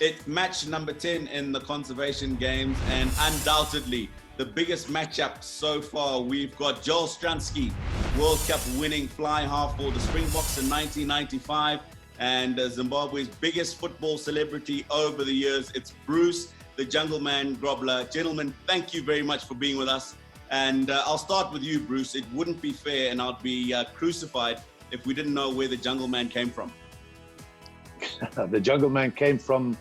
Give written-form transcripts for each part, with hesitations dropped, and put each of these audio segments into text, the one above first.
It's match number 10 in the conservation games, and undoubtedly the biggest matchup so far. We've got Joel Stransky, World Cup winning fly half for the Springboks in 1995, and Zimbabwe's biggest football celebrity over the years. It's Bruce, the Jungle Man Grobbelaar. Gentlemen, thank you very much for being with us. And I'll start with you, Bruce. It wouldn't be fair, and I'd be crucified if we didn't know where the Jungle Man came from. The Jungle Man came from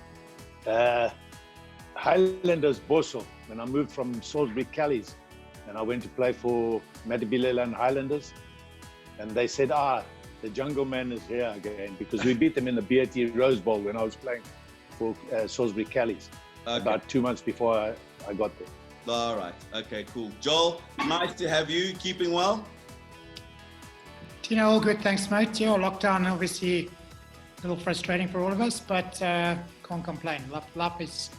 Highlanders Borsel. When I moved from Salisbury Callies and I went to play for Matabilela Highlanders, and they said, the Jungle Man is here again, because we beat them in the BAT Rose Bowl when I was playing for Salisbury Callies, about 2 months before I got there. All right. Okay, cool. Joel, nice to have you. Keeping well? Tino, all good. Thanks, mate. Yeah, lockdown, obviously a little frustrating for all of us, but can't complain. Life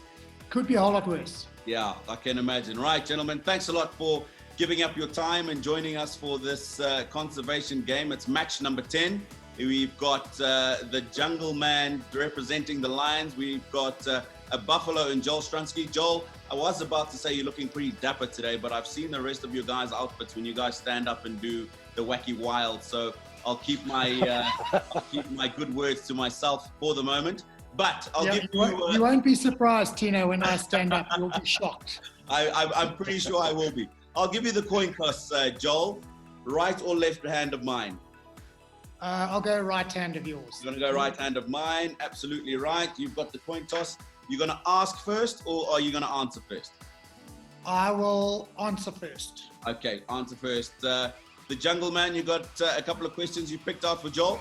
could be a whole lot worse. Yeah, I can imagine. Right, gentlemen, thanks a lot for giving up your time and joining us for this conservation game. It's match number 10. We've got the Jungle Man representing the Lions. We've got a Buffalo and Joel Stransky. Joel, I was about to say you're looking pretty dapper today, but I've seen the rest of your guys' outfits when you guys stand up and do the wacky wild. So I'll keep my good words to myself for the moment. But I'll give you... you won't be surprised, Tino, when I stand up. You'll be shocked. I'm pretty sure I will be. I'll give you the coin toss, Joel. Right or left hand of mine? I'll go right hand of yours. You're going to go right hand of mine. Absolutely right. You've got the coin toss. You're going to ask first, or are you going to answer first? I will answer first. Okay, answer first. The Jungle Man, you got a couple of questions you picked out for Joel.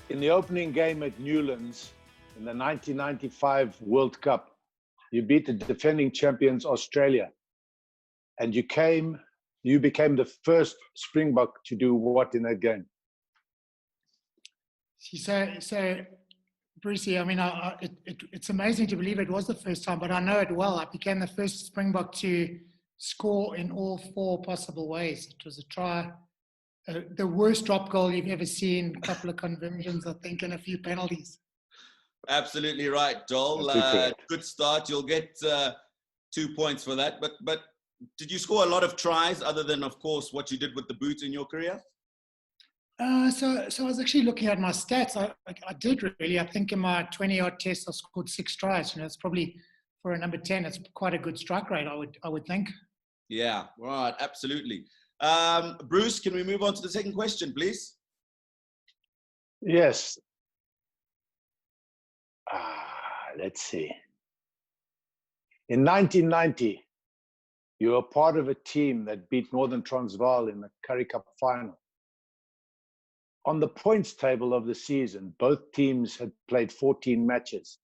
In the opening game at Newlands in the 1995 World Cup, you beat the defending champions Australia, and you became the first Springbok to do what in that game? So Brucey, I mean, it's amazing to believe it was the first time, but I know it well. I became the first Springbok to score in all 4 possible ways. It was a try, the worst drop goal you've ever seen, a couple of conversions, I think, and a few penalties. Absolutely right, Joel. Good start. You'll get 2 points for that. But did you score a lot of tries other than, of course, what you did with the boot in your career? So I was actually looking at my stats. I did really. I think in my 20-yard test, I scored 6 tries. It's probably for a number 10. It's quite a good strike rate, I would think. Yeah, right. Absolutely. Bruce, can we move on to the second question, please? Yes. Let's see. In 1990, you were part of a team that beat Northern Transvaal in the Currie Cup final. On the points table of the season, both teams had played 14 matches.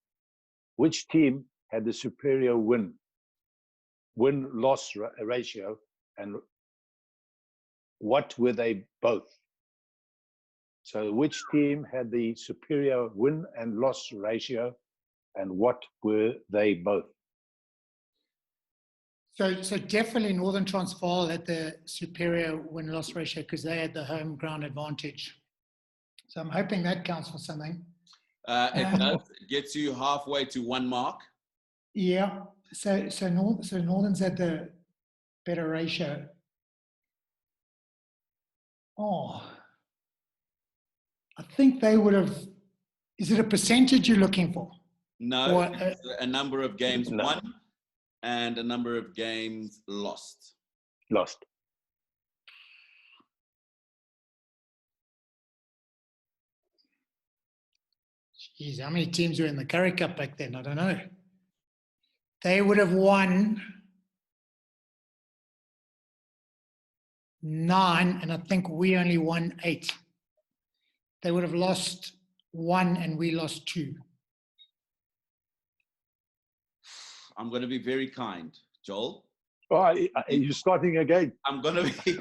Which team had the superior win-loss ratio, and what were they both? So which team had the superior win and loss ratio, and what were they both? So definitely Northern Transvaal had the superior win-loss ratio because they had the home ground advantage. So I'm hoping that counts for something. It does. It gets you halfway to 1 mark. Yeah. So Northern's had the better ratio. Oh, I think they would have. Is it a percentage you're looking for? No, it's a number of games won and a number of games lost. Lost. Jeez, how many teams were in the Currie Cup back then? I don't know. They would have won 9, and I think we only won 8. They would have lost 1, and we lost 2. I'm going to be very kind, Joel. Oh, you're starting again. I'm going to be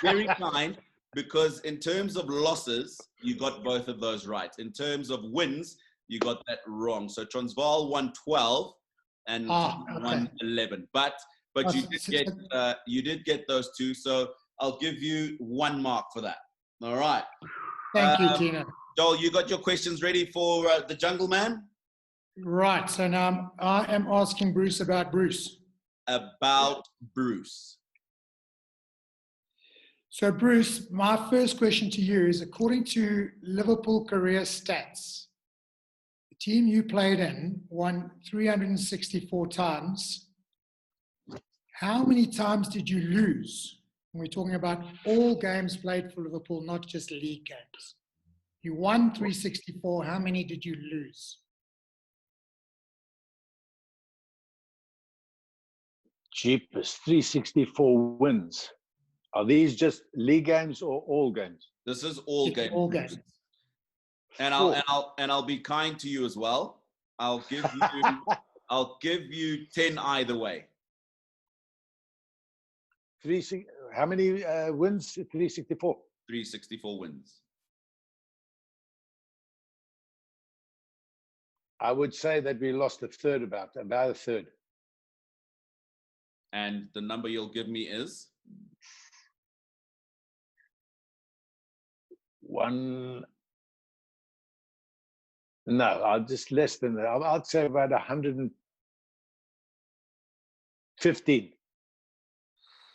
very kind, because in terms of losses, you got both of those right. In terms of wins, you got that wrong. So Transvaal won 12 and won 11. But you did get those 2. So I'll give you 1 mark for that. All right. Thank you, Tino. Joel, you got your questions ready for the Jungle Man? Right. So now I am asking Bruce about Bruce. About Bruce. So Bruce, my first question to you is, according to Liverpool career stats, the team you played in won 364 times. How many times did you lose? And we're talking about all games played for Liverpool, not just league games. You won 364. How many did you lose? Jeepers, 364 wins. Are these just league games or all games? This is all games. All games. And I'll be kind to you as well. I'll give you 10 either way. How many wins? 364. 364 wins. I would say that we lost a third, about a third. And the number you'll give me is? One. No, I'll just less than that. I'd say about 115.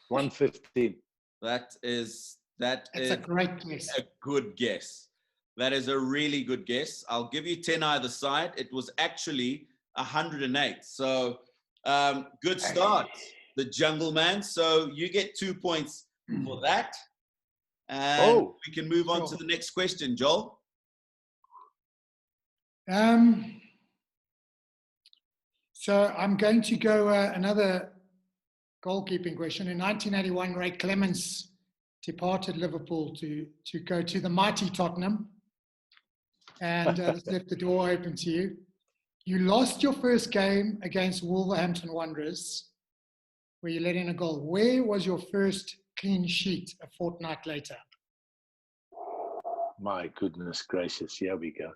115. That is That's a great guess. a good guess. That is a really good guess. I'll give you 10 either side. It was actually 108. So good start, the Jungle Man. So you get 2 points for that. And we can move on to the next question, Joel. So I'm going to go another goalkeeping question. In 1981, Ray Clemence departed Liverpool to go to the mighty Tottenham, and left the door open to you. You lost your first game against Wolverhampton Wanderers, where you let in a goal. Where was your first clean sheet a fortnight later? My goodness gracious, here we go.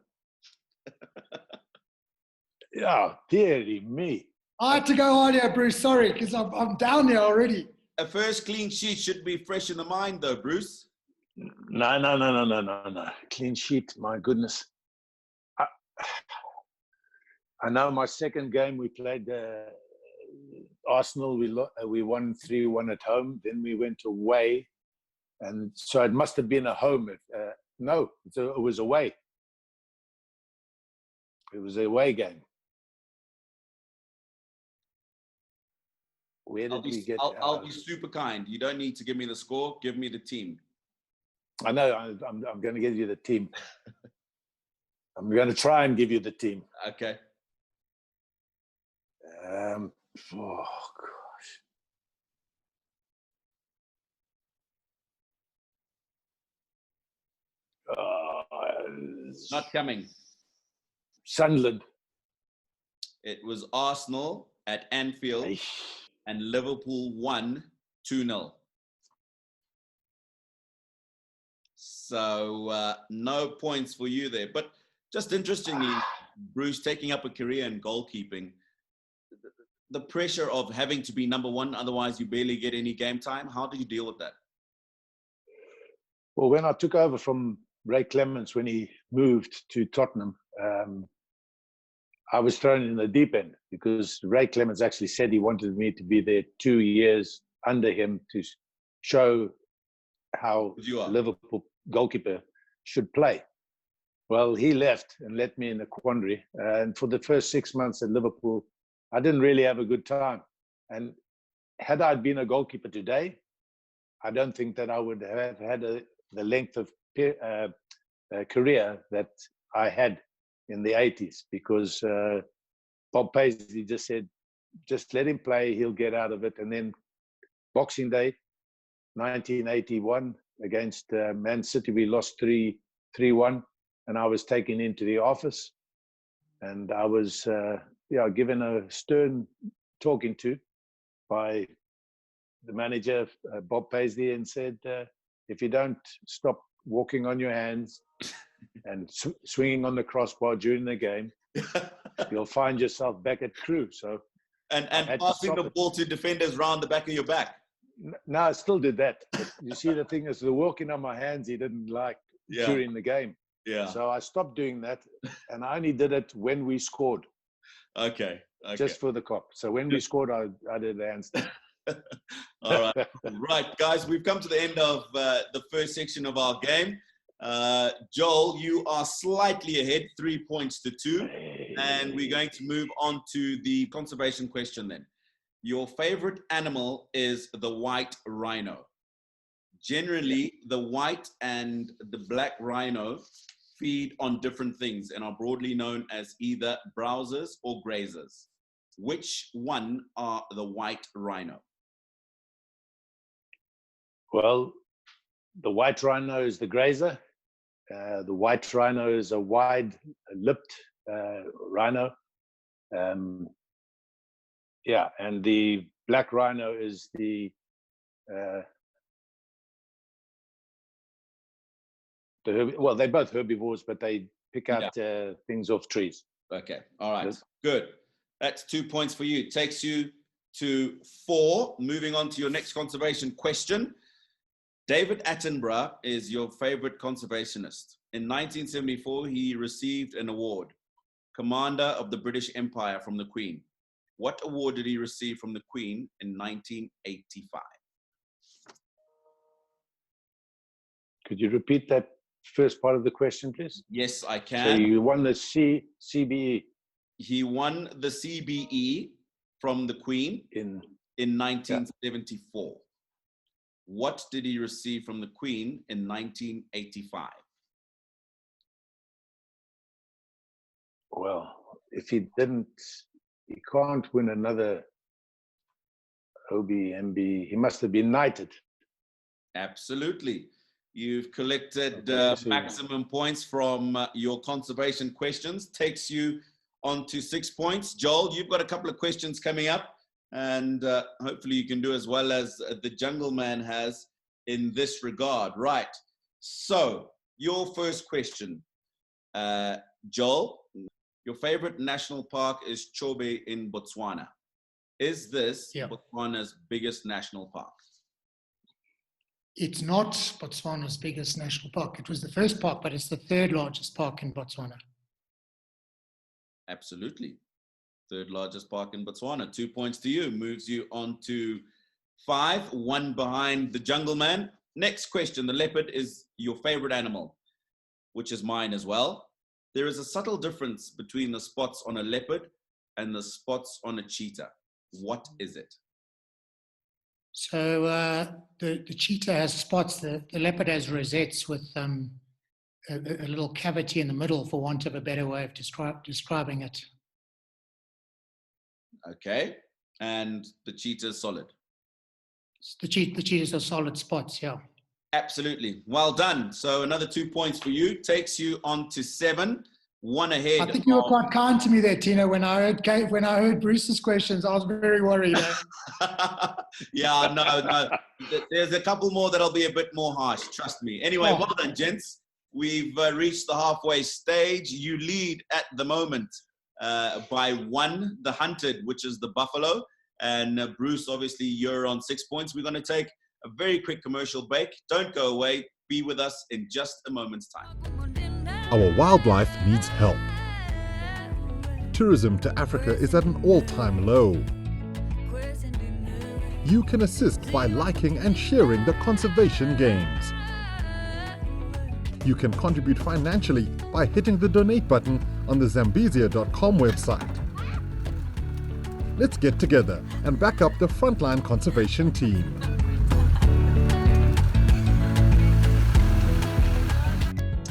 Yeah, dearie me. I had to go hard here, Bruce. Sorry, because I'm down there already. A first clean sheet should be fresh in the mind, though, Bruce. No. Clean sheet, my goodness. I know my second game we played Arsenal. We won 3-1 at home. Then we went away, and so it must have been a home. No, it was away. It was an away game. Where did we get? I'll be super kind. You don't need to give me the score. Give me the team. I know. I'm going to give you the team. I'm going to try and give you the team. Okay. Oh gosh. Not coming. Sunderland. It was Arsenal at Anfield, and Liverpool won 2-0. So no points for you there. But just interestingly, Bruce, taking up a career in goalkeeping, the pressure of having to be number one, otherwise you barely get any game time. How do you deal with that? Well, when I took over from Ray Clemence, when he moved to Tottenham, I was thrown in the deep end because Ray Clemence actually said he wanted me to be there 2 years under him to show how a Liverpool goalkeeper should play. Well, he left and left me in a quandary. And for the first 6 months at Liverpool, I didn't really have a good time. And had I been a goalkeeper today, I don't think that I would have had the length of career that I had in the 80s, because Bob Paisley just said, just let him play, he'll get out of it. And then Boxing Day, 1981, against Man City, we lost 3-1, and I was taken into the office, and I was given a stern talking to by the manager, Bob Paisley, and said, if you don't stop walking on your hands and swinging on the crossbar during the game, you'll find yourself back at Crewe. So, and passing the ball to defenders round the back of your back. No, I still did that. But you see, the thing is, the walking on my hands, he didn't like during the game. Yeah. So I stopped doing that, and I only did it when we scored, Okay. just for the cop. So when we scored, I did the handstand. All right. Right, guys, we've come to the end of the first section of our game. Joel, you are slightly ahead, 3 points to 2. And we're going to move on to the conservation question then. Your favorite animal is the white rhino. Generally, the white and the black rhino feed on different things and are broadly known as either browsers or grazers. Which one are the white rhino? Well, the white rhino is the grazer. The white rhino is a wide-lipped rhino. Yeah, and the black rhino is well, they're both herbivores, but they pick out things off trees. Okay, all right, good. That's 2 points for you. Takes you to 4. Moving on to your next conservation question. David Attenborough is your favorite conservationist. In 1974, he received an award, Commander of the British Empire from the Queen. What award did he receive from the Queen in 1985? Could you repeat that first part of the question, please? Yes, I can. So you won the CBE. He won the CBE from the Queen in 1974. What did he receive from the Queen in 1985? Well, if he didn't, he can't win another OBMB. He must have been knighted. Absolutely. You've collected maximum points from your conservation questions. Takes you on to 6 points. Joel, you've got a couple of questions coming up, and hopefully you can do as well as the Jungle Man has in this regard. Right. So your first question, Joel, your favorite national park is Chobe in Botswana. Is this Botswana's biggest national park? It's not Botswana's biggest national park. It was the first park, but it's the third largest park in Botswana. Absolutely. Third largest park in Botswana. 2 points to you. Moves you on to 5. 1 behind the Jungle Man. Next question. The leopard is your favorite animal, which is mine as well. There is a subtle difference between the spots on a leopard and the spots on a cheetah. What is it? So the cheetah has spots. The leopard has rosettes with a little cavity in the middle, for want of a better way of describing it. Okay. And the cheetah is solid. The cheetahs are solid spots, yeah. Absolutely. Well done. So another 2 points for you. Takes you on to 7. 1 ahead. I think you were quite kind to me there, Tino. When I heard Bruce's questions, I was very worried. Yeah, no. There's a couple more that'll be a bit more harsh. Trust me. Anyway, well done, gents. We've reached the halfway stage. You lead at the moment by 1, the hunted, which is the buffalo. And Bruce, obviously, you're on 6 points. We're going to take a very quick commercial break. Don't go away. Be with us in just a moment's time. Our wildlife needs help. Tourism to Africa is at an all-time low. You can assist by liking and sharing the conservation games. You can contribute financially by hitting the donate button on the Zambezia.com website. Let's get together and back up the frontline conservation team.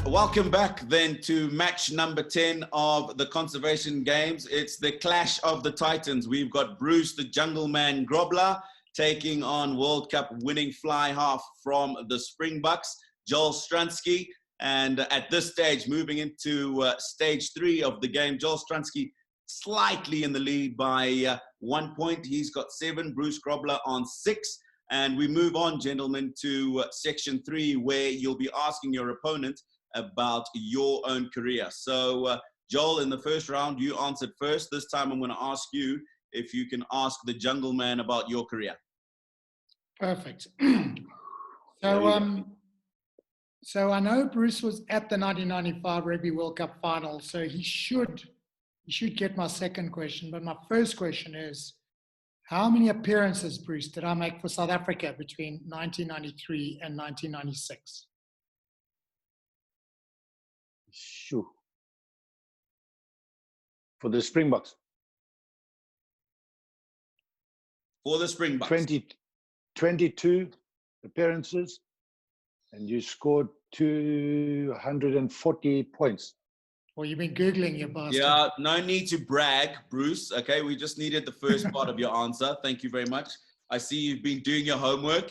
Welcome back then to match number 10 of the conservation games. It's the clash of the titans. We've got Bruce, the Jungle Man Grobbelaar, taking on World Cup winning fly half from the Springboks, Joel Stransky. And at this stage, moving into stage 3 of the game, Joel Stransky slightly in the lead by 1 point. He's got 7, Bruce Grobbelaar on 6. And we move on, gentlemen, to section 3, where you'll be asking your opponent about your own career. So, Joel, in the first round, you answered first. This time I'm going to ask you if you can ask the Jungle Man about your career. Perfect. So I know Bruce was at the 1995 Rugby World Cup final, so he should get my second question. But my first question is, how many appearances, Bruce, did I make for South Africa between 1993 and 1996? Shoo. For the Springboks, For the Springboks. 22 appearances, and you scored 240 points. Well, you've been Googling, you bastard. Yeah, no need to brag, Bruce. Okay, we just needed the first part of your answer. Thank you very much. I see you've been doing your homework.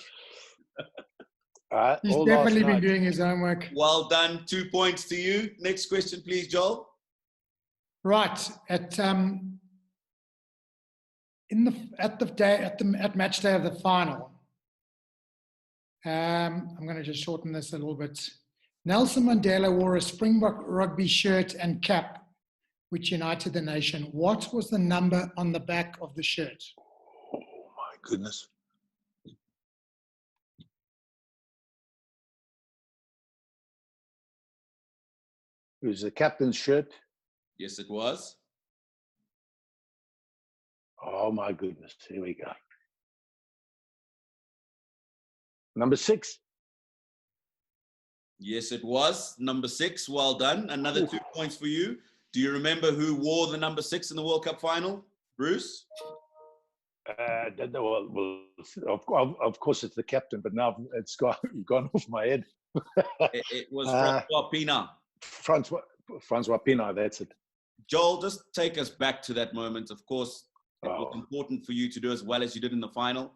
He's definitely been doing his homework. Well done. 2 points to you. Next question, please, Joel. Right. At match day of the final, I'm going to just shorten this a little bit. Nelson Mandela wore a Springbok rugby shirt and cap, which united the nation. What was the number on the back of the shirt? Oh my goodness. It was the captain's shirt. Yes, it was. Oh my goodness. Here we go. Number 6. Yes, it was. Number 6. Well done. Another 2 points for you. Do you remember who wore the number 6 in the World Cup final? Bruce? Of course, it's the captain, but now it's gone off my head. It was Francois Pienaar. Francois Pienaar, that's it. Joel, just take us back to that moment. Of course, it was important for you to do as well as you did in the final.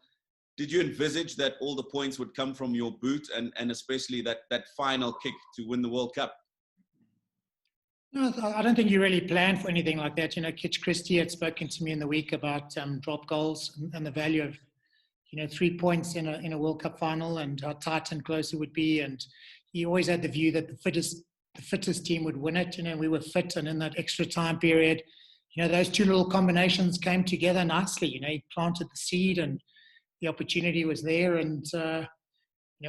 Did you envisage that all the points would come from your boot and especially that final kick to win the World Cup? No, I don't think you really planned for anything like that. You know, Kitch Christie had spoken to me in the week about drop goals and the value of, 3 points in a World Cup final and how tight and close it would be. And he always had the view that the fittest team would win it. We were fit, and in that extra time period, those two little combinations came together nicely. He planted the seed and the opportunity was there, and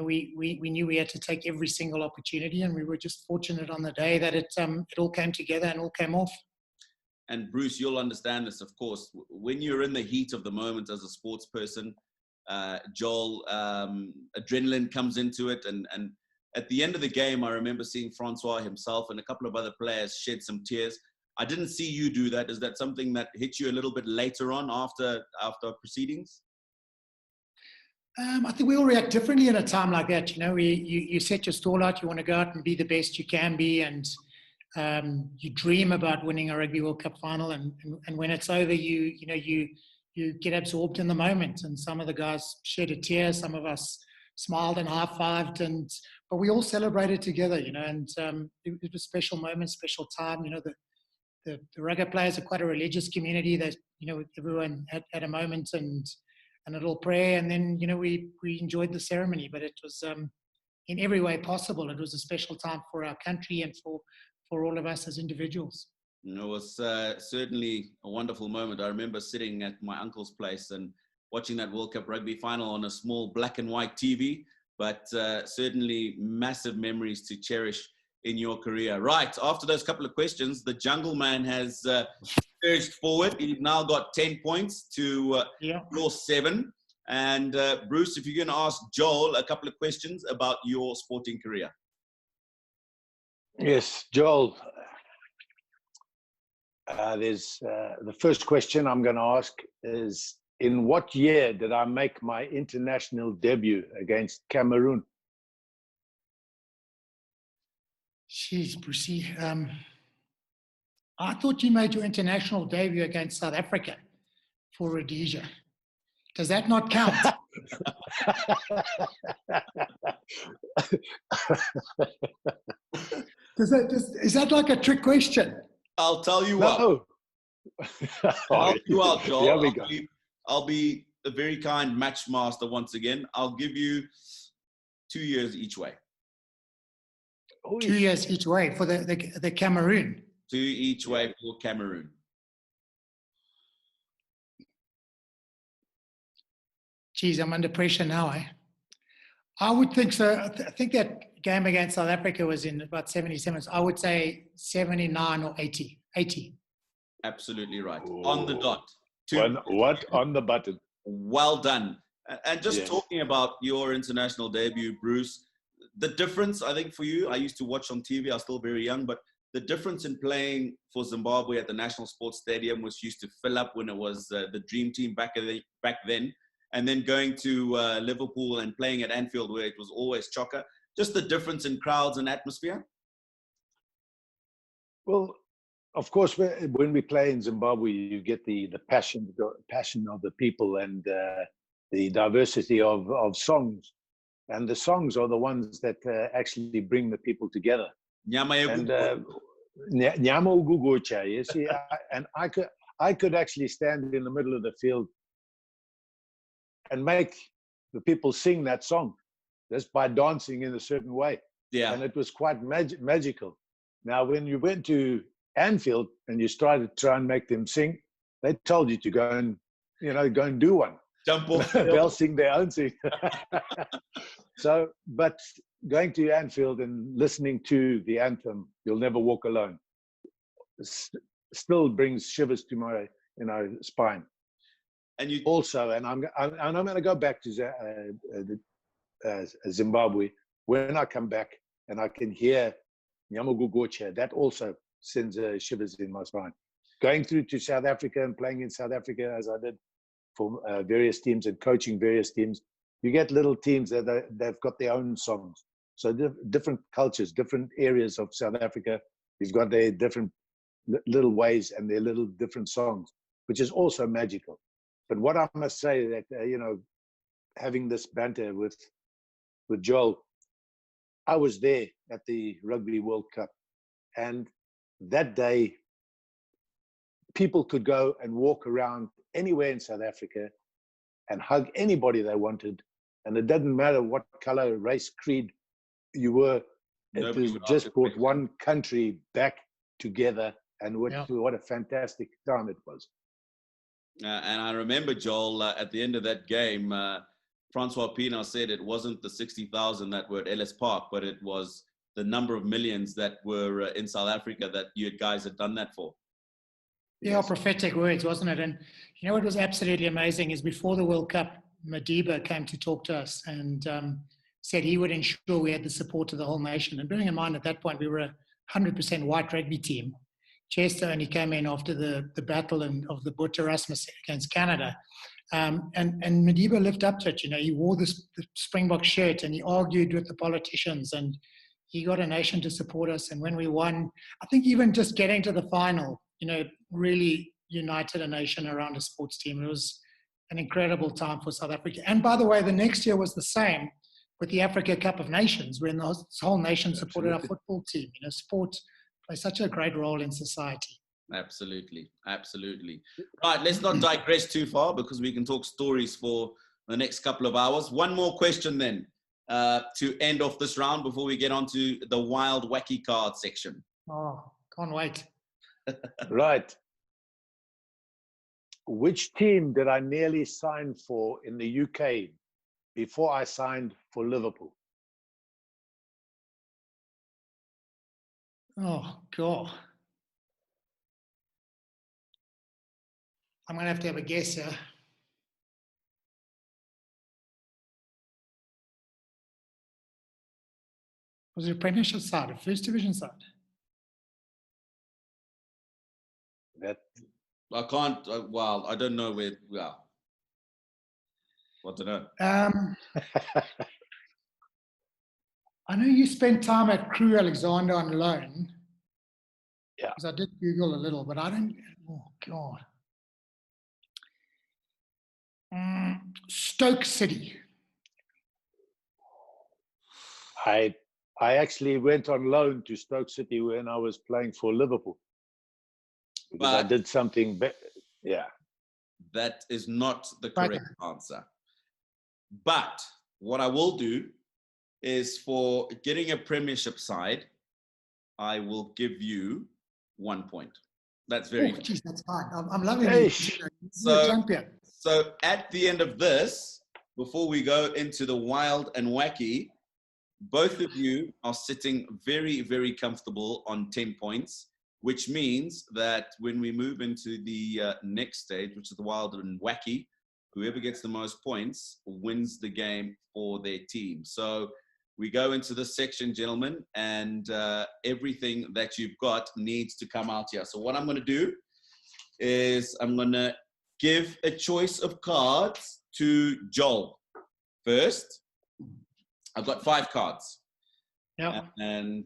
we knew we had to take every single opportunity, and we were just fortunate on the day that it all came together and all came off. And Bruce, you'll understand this, of course. When you're in the heat of the moment as a sports person, Joel, adrenaline comes into it, and at the end of the game, I remember seeing Francois himself and a couple of other players shed some tears. I didn't see you do that. Is that something that hit you a little bit later on after proceedings? I think we all react differently in a time like that. You set your stall out, you want to go out and be the best you can be, and you dream about winning a Rugby World Cup final, and when it's over, you get absorbed in the moment. And some of the guys shed a tear, some of us smiled and high-fived, but we all celebrated together, and it was a special moment, special time. The rugby players are quite a religious community that, everyone had a moment and a little prayer, and then, we enjoyed the ceremony, but it was in every way possible. It was a special time for our country and for all of us as individuals. It was certainly a wonderful moment. I remember sitting at my uncle's place and watching that World Cup rugby final on a small black and white TV, but certainly massive memories to cherish in your career. Right, after those couple of questions, the Jungle Man has surged forward. He's now got 10 points to floor 7. And Bruce, if you're going to ask Joel a couple of questions about your sporting career. Yes, Joel. There's the first question I'm going to ask is, in what year did I make my international debut against Cameroon? Jeez, Brucey. I thought you made your international debut against South Africa for Rhodesia. Does that not count? Is that like a trick question? I'll tell you what. No. I'll help you out, Joel. Here we go. I'll be a very kind match master once again. I'll give you 2 years each way. 2 years each way for the Cameroon. 2 each way for Cameroon. Geez, I'm under pressure now, I would think so. I think that game against South Africa was in about 77. So I would say 79 or 80. 80. Absolutely right. On the dot. What on the button? Well done. And just Yes. talking about your international debut, Bruce, the difference, I think, for you, I used to watch on TV, I was still very young, but the difference in playing for Zimbabwe at the National Sports Stadium, which used to fill up when it was the dream team back then, and then going to Liverpool and playing at Anfield where it was always chocker, just the difference in crowds and atmosphere? Well, of course, when we play in Zimbabwe, you get the passion of the people and the diversity of songs. And the songs are the ones that actually bring the people together. And Nyama Ugugocha, you see, and I could actually stand in the middle of the field and make the people sing that song just by dancing in a certain way. Yeah. And it was quite magical. Now, when you went to Anfield and you started to try and make them sing, they told you to go and do one. Jump off. They'll sing their own thing. So, but going to Anfield and listening to the anthem, "You'll Never Walk Alone," still brings shivers to my spine. And you also, and I'm going to go back to Zimbabwe. When I come back and I can hear Nyamugugocha, that also sends shivers in my spine. Going through to South Africa and playing in South Africa as I did for various teams and coaching various teams, you get little teams that they've got their own songs. So different cultures, different areas of South Africa, you've got their different little ways and their little different songs, which is also magical. But what I must say that, having this banter with Joel, I was there at the Rugby World Cup. And that day, people could go and walk around anywhere in South Africa and hug anybody they wanted. And it doesn't matter what color, race, creed you were. It just brought one country back together. And what a fantastic time it was. And I remember, Joel, at the end of that game, Francois Pienaar said it wasn't the 60,000 that were at Ellis Park, but it was the number of millions that were in South Africa that you guys had done that for. Yeah, prophetic words, wasn't it? And what was absolutely amazing is before the World Cup, Madiba came to talk to us and said he would ensure we had the support of the whole nation. And bearing in mind at that point, we were a 100% white rugby team. Chester only came in after the battle of the Boet Erasmus against Canada. And Madiba lived up to it. He wore the Springbok shirt and he argued with the politicians and he got a nation to support us. And when we won, I think even just getting to the final, really united a nation around a sports team. It was an incredible time for South Africa. And by the way, the next year was the same with the Africa Cup of Nations, when the whole nation supported our football team. Sport plays such a great role in society. Absolutely. Right, let's not digress too far because we can talk stories for the next couple of hours. One more question then to end off this round before we get on to the wild wacky card section. Oh, can't wait. Right. Which team did I nearly sign for in the UK before I signed for Liverpool? Oh, God. I'm going to have a guess here. Was it a Premiership side, a First Division side? I can't, I don't know where, I don't know. I know you spent time at Crewe Alexander on loan. Yeah. Because I did Google a little, but I don't, oh God. Stoke City. I actually went on loan to Stoke City when I was playing for Liverpool. Because I did something better. Yeah. That is not the correct answer. But what I will do is, for getting a Premiership side, I will give you 1 point. That's very good. Geez, that's fine. I'm loving it. You're a champion. So at the end of this, before we go into the wild and wacky, both of you are sitting very, very comfortable on 10 points, which means that when we move into the next stage, which is the wild and wacky, whoever gets the most points wins the game for their team. So we go into this section, gentlemen, and everything that you've got needs to come out here. So what I'm going to do is I'm going to give a choice of cards to Joel first. I've got 5 cards. Yeah. And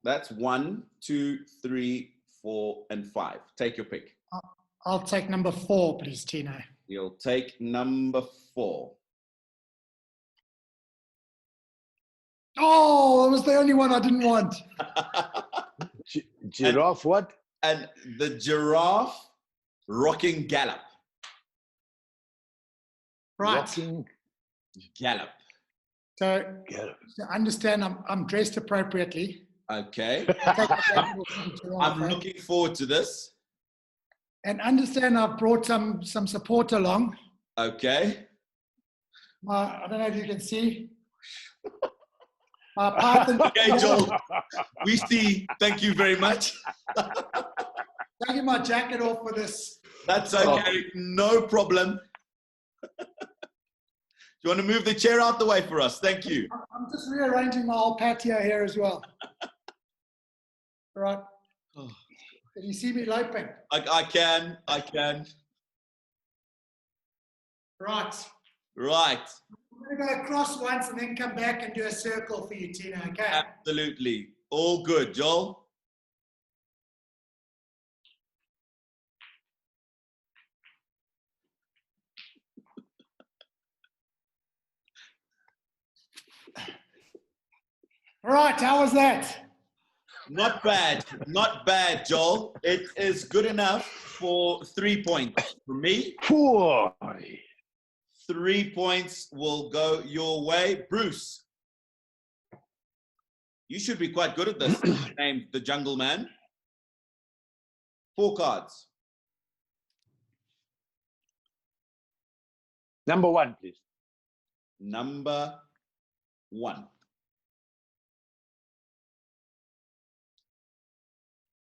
that's 1, 2, 3, 4, and 5. Take your pick. I'll take number 4, please, Tino. You'll take number 4. Oh, that was the only one I didn't want. Giraffe, what? And the giraffe rocking gallop. Right. Rocking Gallop. So, gallop. so understand I'm dressed appropriately. Okay. I'm I'm looking forward to this. And understand I've brought some support along. Okay. I don't know if you can see. My python. Okay, Joel. We see. Thank you very much. Taking my jacket off for this. That's okay. No problem. Do you want to move the chair out the way for us? Thank you. I'm just rearranging my whole patio here as well. Right. Can you see me loping? I can. Right. Right. I'm going to go across once and then come back and do a circle for you, Tino, okay? Absolutely. All good, Joel. Right, how was that? Not bad, Joel. It is good enough for 3 points. For me, Poor. 3 points will go your way. Bruce, you should be quite good at this. Named the Jungle Man. 4 cards. Number 1, please. Number 1.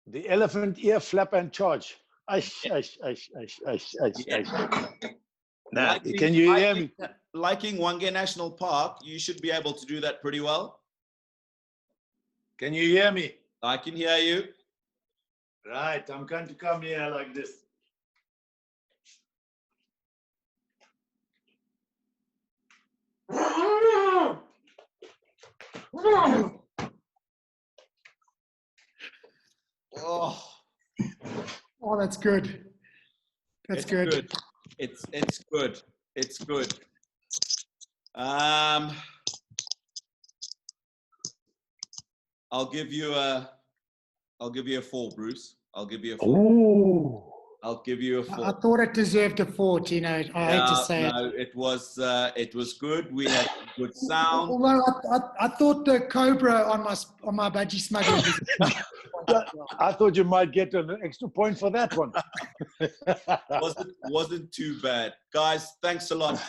The elephant ear flap and charge. Nah, can you hear me? Liking Wange National Park, you should be able to do that pretty well. Can you hear me? I can hear you. Right, I'm going to come here like this. Oh, that's good. That's good. It's good. It's good. I'll give you a 4, Bruce. I'll give you a 4. Ooh. I'll give you a 4. I thought it deserved a 4, Tino. I hate to say it. No, it was good. We had good sound. Although I thought the cobra on my budgie smuggler. I thought you might get an extra point for that one. wasn't too bad. Guys, thanks a lot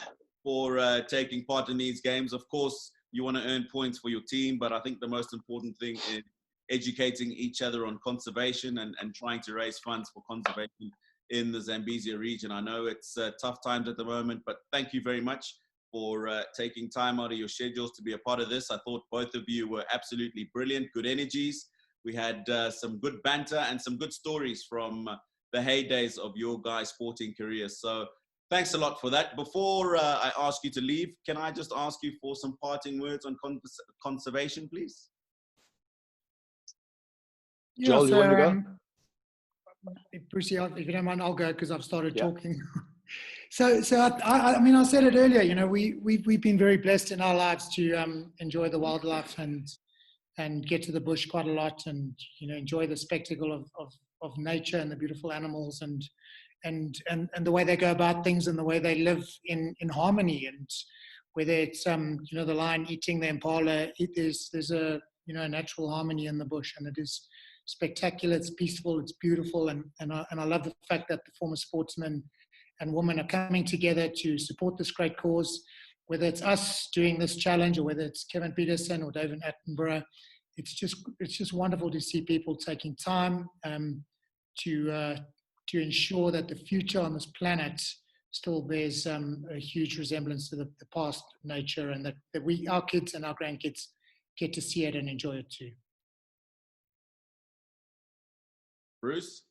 for taking part in these games. Of course, you want to earn points for your team, but I think the most important thing is educating each other on conservation and trying to raise funds for conservation in the Zambezia region. I know it's tough times at the moment, but thank you very much for taking time out of your schedules to be a part of this. I thought both of you were absolutely brilliant, good energies. We had some good banter and some good stories from the heydays of your guys' sporting careers. So thanks a lot for that. Before I ask you to leave, can I just ask you for some parting words on conservation, please? Joel, you want to go? Brucey, if you don't mind, I'll go because I've started talking. So I mean, I said it earlier, you know, we've been very blessed in our lives to enjoy the wildlife and get to the bush quite a lot and, you know, enjoy the spectacle of nature and the beautiful animals and the way they go about things and the way they live in harmony. And whether it's, you know, the lion eating the impala, there's a, you know, natural harmony in the bush, and it is spectacular, it's peaceful, it's beautiful. And I love the fact that the former sportsmen and women are coming together to support this great cause, whether it's us doing this challenge or whether it's Kevin Peterson or David Attenborough, it's just wonderful to see people taking time to ensure that the future on this planet still bears a huge resemblance to the past nature, and that our kids and our grandkids get to see it and enjoy it too. Bruce?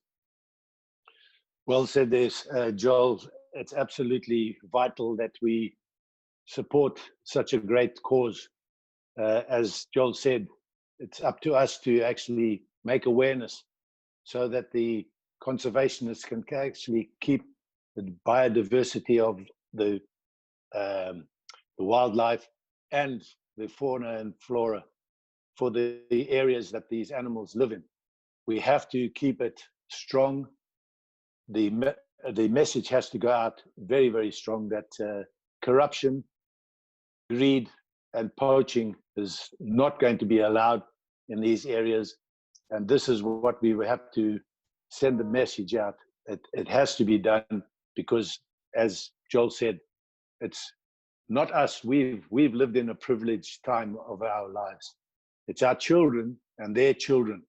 Well said there, Joel. It's absolutely vital that we support such a great cause. As Joel said, it's up to us to actually make awareness so that the conservationists can actually keep the biodiversity of the wildlife and the fauna and flora for the areas that these animals live in. We have to keep it strong. The message has to go out very, very strong that corruption, greed, and poaching is not going to be allowed in these areas. And this is what we have to send the message out. It has to be done because, as Joel said, it's not us. We've lived in a privileged time of our lives. It's our children and their children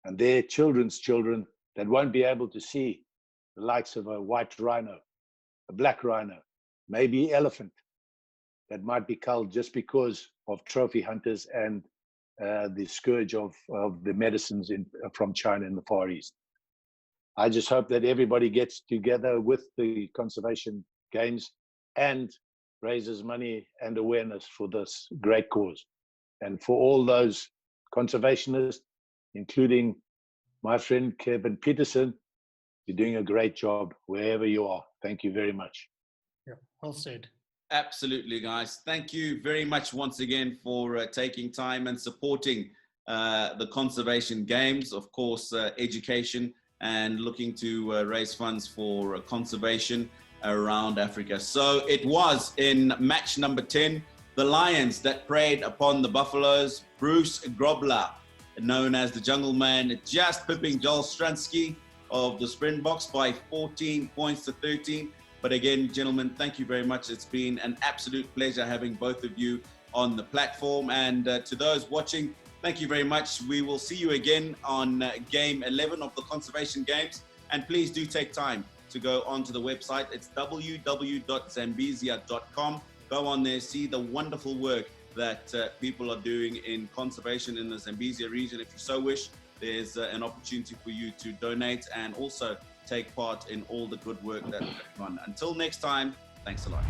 and their children's children that won't be able to see the likes of a white rhino, a black rhino, maybe elephant that might be culled just because of trophy hunters and the scourge of the medicines from China in the Far East. I just hope that everybody gets together with the conservation games and raises money and awareness for this great cause. And for all those conservationists, including my friend Kevin Peterson, you're doing a great job wherever you are. Thank you very much. Yeah, well said. Absolutely, guys. Thank you very much once again for taking time and supporting the conservation games, of course, education, and looking to raise funds for conservation around Africa. So it was in match number 10, the Lions that preyed upon the Buffaloes. Bruce Grobbelaar, known as the Jungle Man, just pipping Joel Stransky of the Springboks by 14 points to 13. But again, gentlemen, thank you very much. It's been an absolute pleasure having both of you on the platform. And to those watching, thank you very much. We will see you again on game 11 of the Conservation Games. And please do take time to go onto the website. It's www.zambezia.com. Go on there, see the wonderful work that people are doing in conservation in the Zambezia region. If you so wish, there's an opportunity for you to donate and also take part in all the good work that's going on. Until next time, thanks a lot.